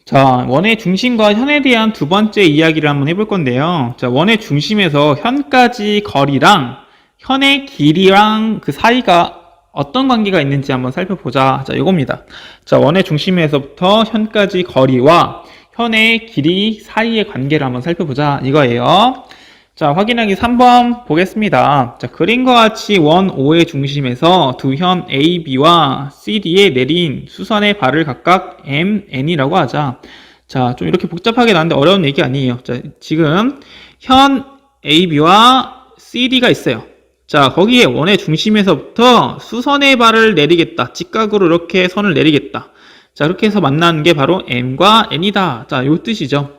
자, 원의 중심과 현에 대한 두 번째 이야기를 한번 해볼 건데요. 자, 원의 중심에서 현까지 거리랑 현의 길이랑 그 사이가 어떤 관계가 있는지 한번 살펴보자. 자, 이겁니다. 자, 원의 중심에서부터 현까지 거리와 현의 길이 사이의 관계를 한번 살펴보자. 이거예요. 자, 확인하기 3번 보겠습니다. 자, 그림과 같이 원 O의 중심에서 두 현 A, B와 C, D에 내린 수선의 발을 각각 M, N이라고 하자. 자, 좀 이렇게 복잡하게 나왔는데 어려운 얘기 아니에요. 자, 지금 현 A, B와 C, D가 있어요. 자, 거기에 원의 중심에서부터 수선의 발을 내리겠다. 직각으로 이렇게 선을 내리겠다. 자, 이렇게 해서 만나는 게 바로 M과 N이다. 자, 요 뜻이죠.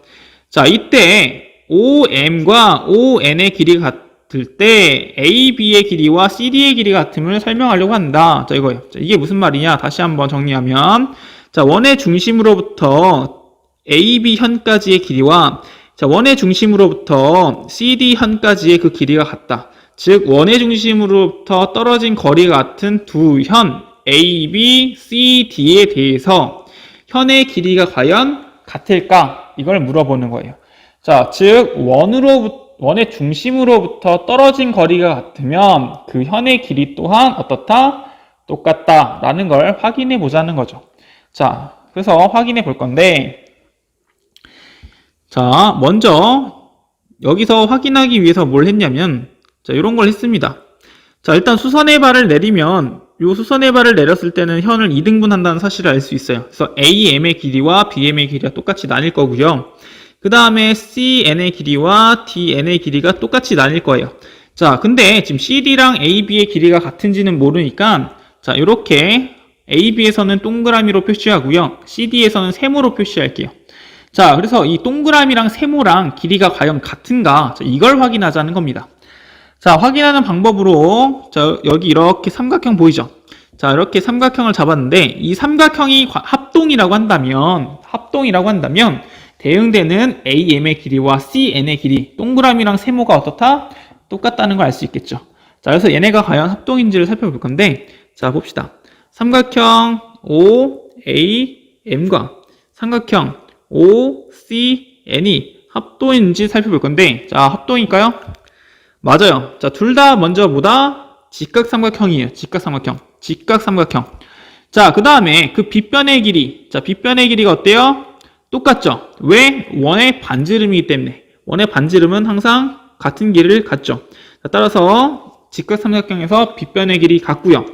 자, 이때 OM과 ON의 길이가 같을 때 AB의 길이와 CD의 길이가 같음을 설명하려고 한다. 자, 이거예요. 자, 이게 무슨 말이냐? 다시 한번 정리하면, 자, 원의 중심으로부터 AB 현까지의 길이와 자, 원의 중심으로부터 CD 현까지의 그 길이가 같다. 즉, 원의 중심으로부터 떨어진 거리가 같은 두 현 AB, CD에 대해서 현의 길이가 과연 같을까? 이걸 물어보는 거예요. 자, 즉 원의 중심으로부터 떨어진 거리가 같으면 그 현의 길이 또한 어떻다? 똑같다라는 걸 확인해 보자는 거죠. 자, 그래서 확인해 볼 건데, 자, 먼저 여기서 확인하기 위해서 뭘 했냐면, 자, 이런 걸 했습니다. 자, 일단 수선의 발을 내리면 요 수선의 발을 내렸을 때는 현을 2등분한다는 사실을 알 수 있어요. 그래서 AM의 길이와 BM의 길이가 똑같이 나뉠 거고요. 그 다음에 CN의 길이와 DN의 길이가 똑같이 나뉠 거예요. 자, 근데 지금 CD랑 AB의 길이가 같은지는 모르니까, 자, 이렇게 AB에서는 동그라미로 표시하고요. CD에서는 세모로 표시할게요. 자, 그래서 이 동그라미랑 세모랑 길이가 과연 같은가? 자, 이걸 확인하자는 겁니다. 자, 확인하는 방법으로, 자, 여기 이렇게 삼각형 보이죠? 자, 이렇게 삼각형을 잡았는데, 이 삼각형이 합동이라고 한다면, 대응되는 AM의 길이와 CN의 길이, 동그라미랑 세모가 어떻다? 똑같다는 걸 알 수 있겠죠. 자, 그래서 얘네가 과연 합동인지를 살펴볼 건데, 자, 봅시다. 삼각형 OAM과 삼각형 OCN이 합동인지 살펴볼 건데, 자, 합동일까요? 맞아요. 자, 둘 다 먼저 뭐다? 직각삼각형이에요. 직각삼각형. 자, 그 다음에 그 빗변의 길이. 자, 빗변의 길이가 어때요? 똑같죠? 왜? 원의 반지름이기 때문에. 원의 반지름은 항상 같은 길이를 갖죠. 자, 따라서 직각삼각형에서 빗변의 길이 같고요.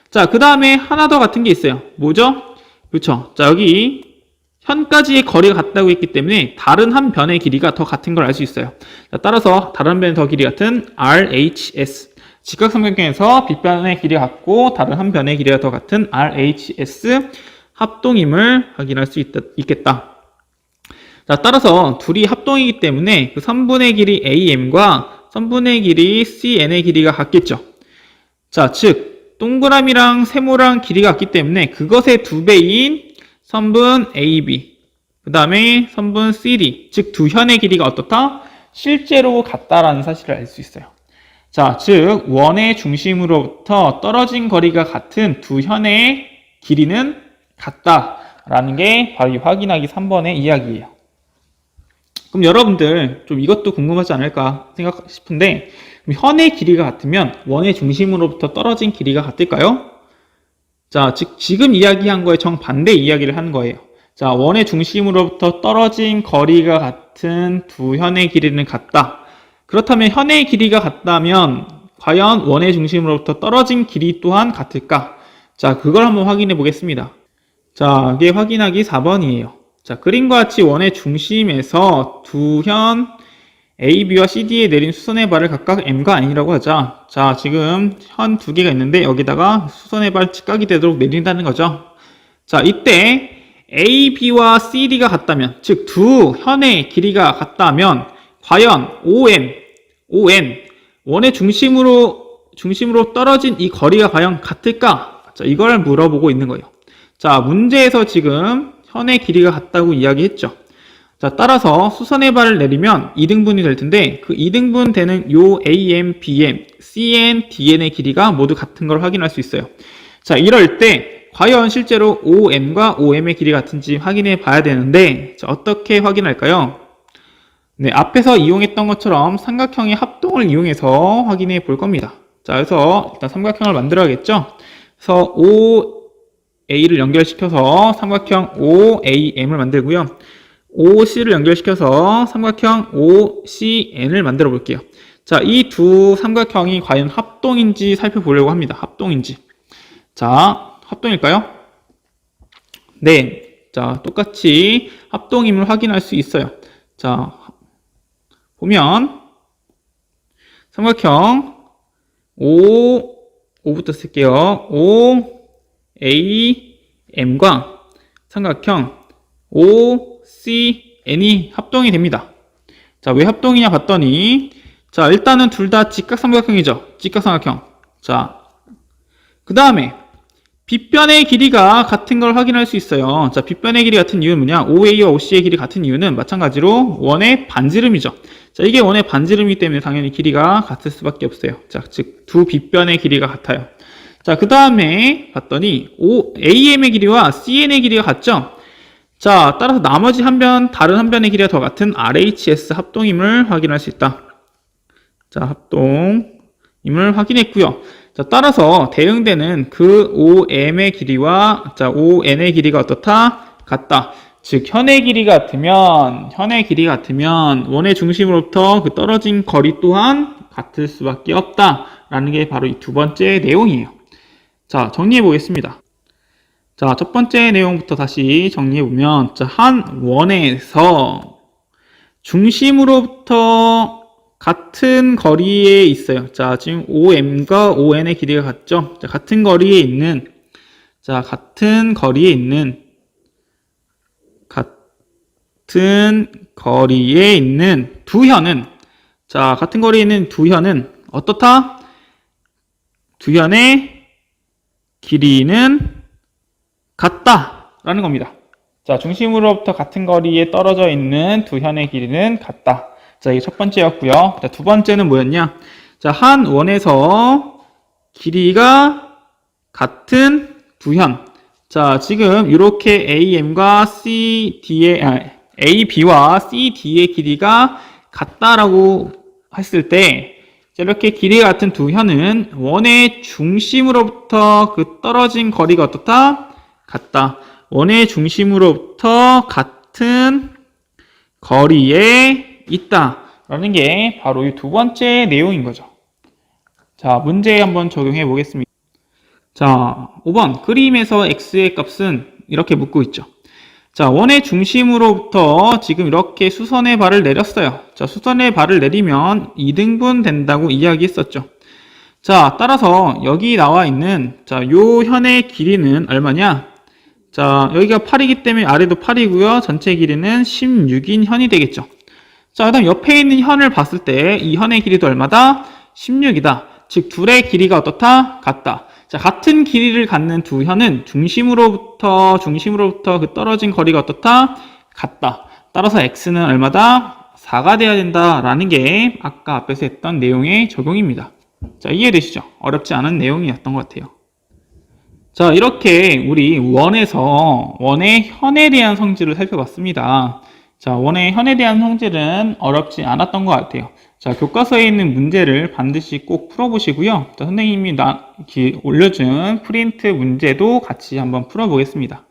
자, 그 다음에 하나 더 같은 게 있어요. 뭐죠? 그렇죠. 자, 여기 현까지의 거리가 같다고 했기 때문에 다른 한 변의 길이가 더 같은 걸 알 수 있어요. 자, 따라서 다른 변의 더 길이 같은 RHS. 직각삼각형에서 빗변의 길이가 같고 다른 한 변의 길이가 더 같은 RHS 합동임을 확인할 수 있겠다. 자, 따라서 둘이 합동이기 때문에 그 선분의 길이 AM과 선분의 길이 CN의 길이가 같겠죠. 자, 즉 동그라미랑 세모랑 길이가 같기 때문에 그것의 2배인 선분 AB, 그 다음에 선분 CD, 즉 두 현의 길이가 어떻다? 실제로 같다라는 사실을 알 수 있어요. 자, 즉 원의 중심으로부터 떨어진 거리가 같은 두 현의 길이는 같다라는 게 바로 이 확인하기 3번의 이야기예요. 그럼 여러분들 좀 이것도 궁금하지 않을까 싶은데, 현의 길이가 같으면 원의 중심으로부터 떨어진 길이가 같을까요? 자, 즉 지금 이야기한 거에 정반대 이야기를 하는 거예요. 자, 원의 중심으로부터 떨어진 거리가 같은 두 현의 길이는 같다. 그렇다면 현의 길이가 같다면 과연 원의 중심으로부터 떨어진 길이 또한 같을까? 자, 그걸 한번 확인해 보겠습니다. 자, 이게 확인하기 4번이에요. 자, 그림과 같이 원의 중심에서 두 현 AB와 CD에 내린 수선의 발을 각각 M과 N이라고 하자. 자, 지금 현 두 개가 있는데 여기다가 수선의 발 직각이 되도록 내린다는 거죠. 자, 이때 AB와 CD가 같다면, 즉 두 현의 길이가 같다면 과연 ON, 원의 중심으로 떨어진 이 거리가 과연 같을까? 자, 이걸 물어보고 있는 거예요. 자, 문제에서 지금 현의 길이가 같다고 이야기했죠. 자, 따라서 수선의 발을 내리면 2등분이 될 텐데 그 2등분 되는 요 AM, BM, CN, DN의 길이가 모두 같은 걸 확인할 수 있어요. 자, 이럴 때 과연 실제로 ON과 OM의 길이 같은지 확인해 봐야 되는데 자, 어떻게 확인할까요? 네, 앞에서 이용했던 것처럼 삼각형의 합동을 이용해서 확인해 볼 겁니다. 자, 그래서 일단 삼각형을 만들어야겠죠? 그래서 OA를 연결시켜서 삼각형 OAM을 만들고요. OC를 연결시켜서 삼각형 OCN을 만들어 볼게요. 자, 이 두 삼각형이 과연 합동인지 살펴보려고 합니다. 합동인지. 자, 합동일까요? 네. 자, 똑같이 합동임을 확인할 수 있어요. 자, 보면 삼각형 O부터 쓸게요. OAM과 삼각형 OCN이 합동이 됩니다. 자, 왜 합동이냐 봤더니 자, 일단은 둘 다 직각삼각형이죠. 직각삼각형. 자, 그 다음에 빗변의 길이가 같은 걸 확인할 수 있어요. 자, 빗변의 길이 같은 이유는 뭐냐? OA와 OC의 길이 같은 이유는 마찬가지로 원의 반지름이죠. 자, 이게 원의 반지름이기 때문에 당연히 길이가 같을 수밖에 없어요. 자, 즉 두 빗변의 길이가 같아요. 자, 그 다음에 봤더니 AM의 길이와 CN의 길이가 같죠? 자, 따라서 나머지 한 변, 다른 한 변의 길이가 더 같은 RHS 합동임을 확인할 수 있다. 자, 합동임을 확인했고요. 자, 따라서 대응되는 그 OM의 길이와 자, ON의 길이가 어떻다? 같다. 즉 현의 길이 같으면 원의 중심으로부터 그 떨어진 거리 또한 같을 수밖에 없다라는 게 바로 이 두 번째 내용이에요. 자, 정리해 보겠습니다. 자, 첫 번째 내용부터 다시 정리해 보면 자, 한 원에서 중심으로부터 같은 거리에 있어요. 자, 지금 OM과 ON의 길이가 같죠? 자, 같은 거리에 있는 두 현은 자, 같은 거리에 있는 두 현은 어떻다? 두 현의 길이는 같다라는 겁니다. 자, 중심으로부터 같은 거리에 떨어져 있는 두 현의 길이는 같다. 자, 이게 첫 번째였고요. 자, 두 번째는 뭐였냐? 자, 한 원에서 길이가 같은 두 현. 자, 지금 이렇게 AM과 AB와 CD의 길이가 같다라고 했을 때 자, 이렇게 길이가 같은 두 현은 원의 중심으로부터 그 떨어진 거리가 어떻다? 같다. 원의 중심으로부터 같은 거리에 있다라는 게 바로 이 두 번째 내용인 거죠. 자, 문제 한번 적용해 보겠습니다. 자, 5번 그림에서 x의 값은 이렇게 묻고 있죠. 자, 원의 중심으로부터 지금 이렇게 수선의 발을 내렸어요. 자, 수선의 발을 내리면 2등분 된다고 이야기했었죠. 자, 따라서 여기 나와 있는 자, 요 현의 길이는 얼마냐? 자, 여기가 8이기 때문에 아래도 8이고요. 전체 길이는 16인 현이 되겠죠. 자, 그 다음 옆에 있는 현을 봤을 때 이 현의 길이도 얼마다? 16이다. 즉 둘의 길이가 어떻다? 같다. 자, 같은 길이를 갖는 두 현은 중심으로부터 그 떨어진 거리가 어떻다? 같다. 따라서 x는 얼마다? 4가 돼야 된다라는 게 아까 앞에서 했던 내용의 적용입니다. 자, 이해되시죠? 어렵지 않은 내용이었던 것 같아요. 자, 이렇게 우리 원의 현에 대한 성질을 살펴봤습니다. 자, 원의 현에 대한 성질은 어렵지 않았던 것 같아요. 자, 교과서에 있는 문제를 반드시 꼭 풀어보시고요. 자, 선생님이 올려준 프린트 문제도 같이 한번 풀어보겠습니다.